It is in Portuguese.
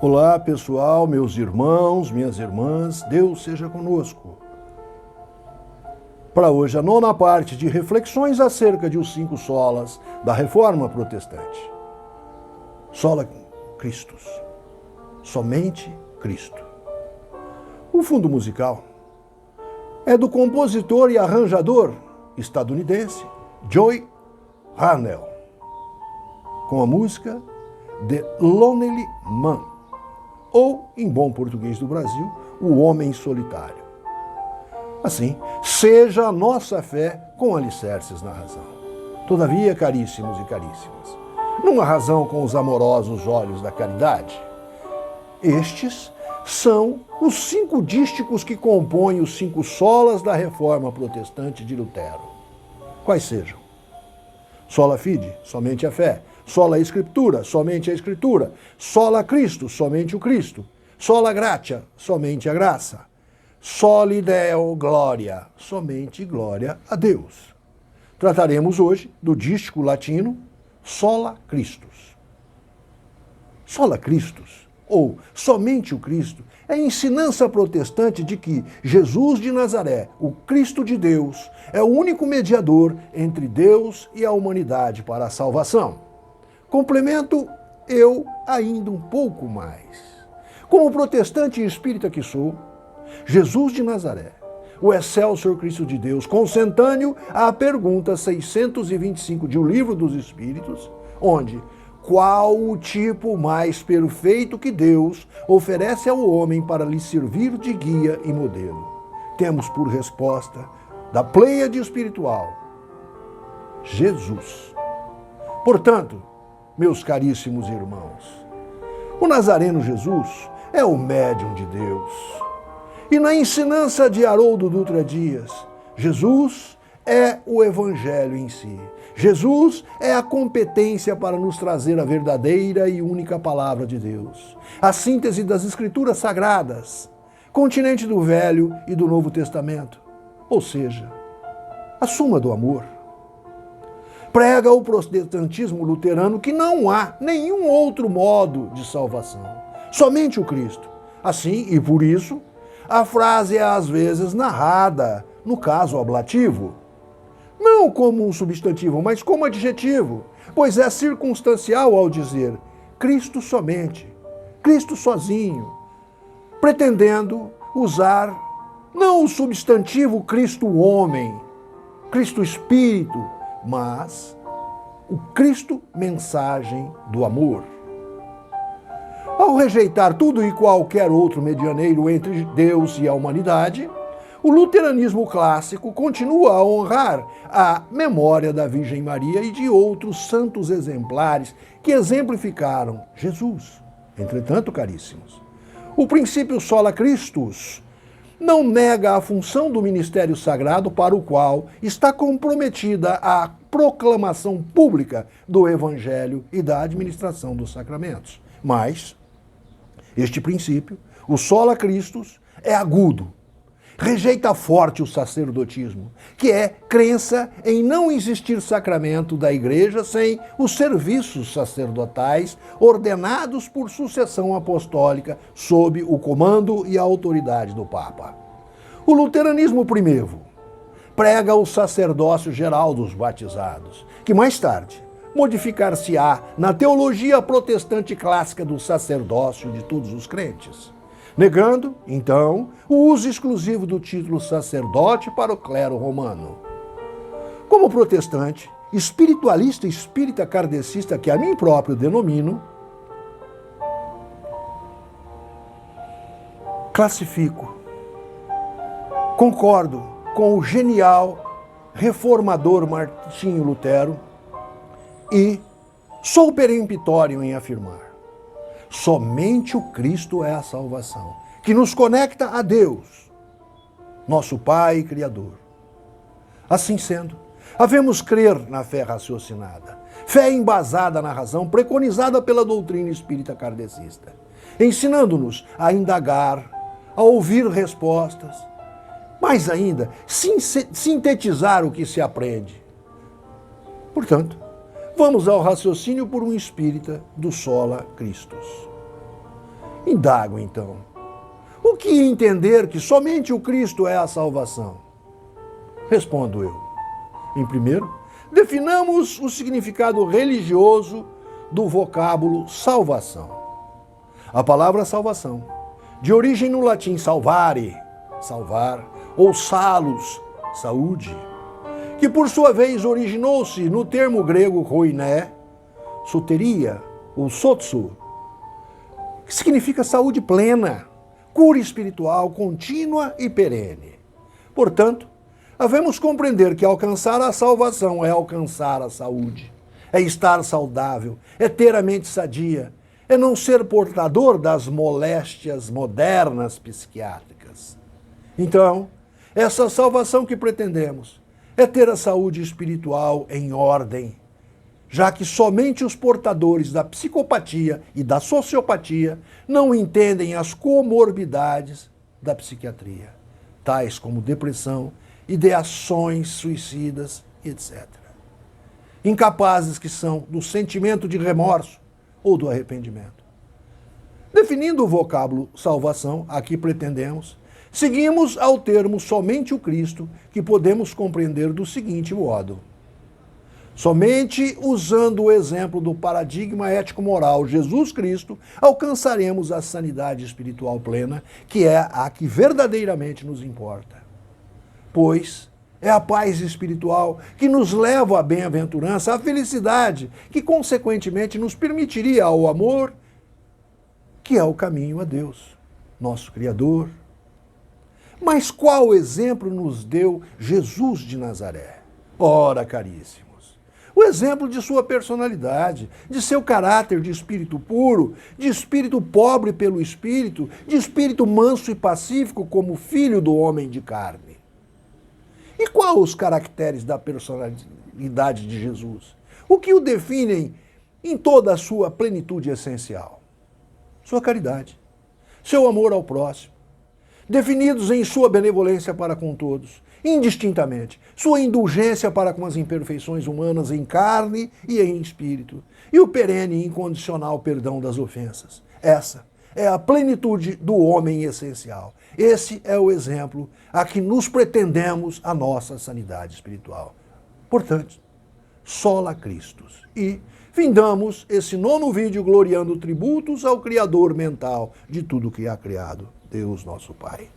Olá pessoal, meus irmãos, minhas irmãs, Deus seja conosco. Para hoje, a nona parte de reflexões acerca de os 5 solas da Reforma Protestante. Sola Christus, somente Cristo. O fundo musical é do compositor e arranjador estadunidense Joy Harnell, com a música The Lonely Man, ou, em bom português do Brasil, O Homem Solitário. Assim, seja a nossa fé com alicerces na razão. Todavia, caríssimos e caríssimas, numa razão com os amorosos olhos da caridade, estes são os 5 dísticos que compõem os 5 solas da Reforma Protestante de Lutero. Quais sejam? Sola fide, somente a fé. Sola Escritura, somente a Escritura. Sola Christus, somente o Cristo. Sola Gratia, somente a graça. Soli Deo Gloria, somente glória a Deus. Trataremos hoje do dístico latino Sola Christus. Sola Christus, ou somente o Cristo, é a ensinança protestante de que Jesus de Nazaré, o Cristo de Deus, é o único mediador entre Deus e a humanidade para a salvação. Complemento eu ainda um pouco mais. Como protestante e espírita que sou, Jesus de Nazaré, o Excelsior Cristo de Deus, consentâneo à pergunta 625 de O Livro dos Espíritos, onde qual o tipo mais perfeito que Deus oferece ao homem para lhe servir de guia e modelo? Temos por resposta da pleiade espiritual, Jesus. Portanto, meus caríssimos irmãos, o Nazareno Jesus é o médium de Deus. E na ensinança de Haroldo Dutra Dias, Jesus é o Evangelho em si. Jesus é a competência para nos trazer a verdadeira e única palavra de Deus. A síntese das Escrituras Sagradas, continente do Velho e do Novo Testamento. Ou seja, a suma do amor. Prega o protestantismo luterano que não há nenhum outro modo de salvação, somente o Cristo. Assim, e por isso, a frase é às vezes narrada, no caso ablativo, não como um substantivo, mas como adjetivo, pois é circunstancial ao dizer Cristo somente, Cristo sozinho, pretendendo usar não o substantivo Cristo homem, Cristo Espírito, mas o Cristo mensagem do amor. Ao rejeitar tudo e qualquer outro medianeiro entre Deus e a humanidade, o luteranismo clássico continua a honrar a memória da Virgem Maria e de outros santos exemplares que exemplificaram Jesus. Entretanto, caríssimos, o princípio Sola Christus não nega a função do ministério sagrado para o qual está comprometida a proclamação pública do Evangelho e da administração dos sacramentos. Mas este princípio, o Sola Christus, é agudo. Rejeita forte o sacerdotismo, que é crença em não existir sacramento da Igreja sem os serviços sacerdotais ordenados por sucessão apostólica sob o comando e a autoridade do Papa. O luteranismo primevo prega o sacerdócio geral dos batizados, que mais tarde modificar-se-á na teologia protestante clássica do sacerdócio de todos os crentes, negando, então, o uso exclusivo do título sacerdote para o clero romano. Como protestante, espiritualista e espírita kardecista que a mim próprio denomino, classifico, concordo com o genial reformador Martinho Lutero e sou peremptório em afirmar: somente o Cristo é a salvação, que nos conecta a Deus, nosso Pai e Criador. Assim sendo, havemos crer na fé raciocinada, fé embasada na razão preconizada pela doutrina espírita kardecista, ensinando-nos a indagar, a ouvir respostas, mais ainda, sintetizar o que se aprende. Portanto, vamos ao raciocínio por um espírita do Sola Christus. Indago então, o que entender que somente o Cristo é a salvação? Respondo eu. Em primeiro, definamos o significado religioso do vocábulo salvação. A palavra salvação, de origem no latim salvare, salvar, ou salus, saúde, que por sua vez originou-se no termo grego koiné, soteria, ou sotsu, que significa saúde plena, cura espiritual contínua e perene. Portanto, havemos compreender que alcançar a salvação é alcançar a saúde, é estar saudável, é ter a mente sadia, é não ser portador das moléstias modernas psiquiátricas. Então, essa salvação que pretendemos é ter a saúde espiritual em ordem, já que somente os portadores da psicopatia e da sociopatia não entendem as comorbidades da psiquiatria, tais como depressão, ideações suicidas, etc. Incapazes que são do sentimento de remorso ou do arrependimento. Definindo o vocábulo salvação, aqui pretendemos, seguimos ao termo somente o Cristo, que podemos compreender do seguinte modo. Somente usando o exemplo do paradigma ético-moral Jesus Cristo, alcançaremos a sanidade espiritual plena, que é a que verdadeiramente nos importa. Pois é a paz espiritual que nos leva à bem-aventurança, à felicidade, que consequentemente nos permitiria ao amor, que é o caminho a Deus, nosso Criador. Mas qual exemplo nos deu Jesus de Nazaré? Ora, caríssimos, o exemplo de sua personalidade, de seu caráter de espírito puro, de espírito pobre pelo espírito, de espírito manso e pacífico como filho do homem de carne. E quais os caracteres da personalidade de Jesus? O que o definem em toda a sua plenitude essencial? Sua caridade, seu amor ao próximo, definidos em sua benevolência para com todos, indistintamente, sua indulgência para com as imperfeições humanas em carne e em espírito, e o perene e incondicional perdão das ofensas. Essa é a plenitude do homem essencial. Esse é o exemplo a que nos pretendemos a nossa sanidade espiritual. Portanto, sola Christus. E findamos esse 9º vídeo gloriando tributos ao Criador mental de tudo que há criado, Deus nosso Pai.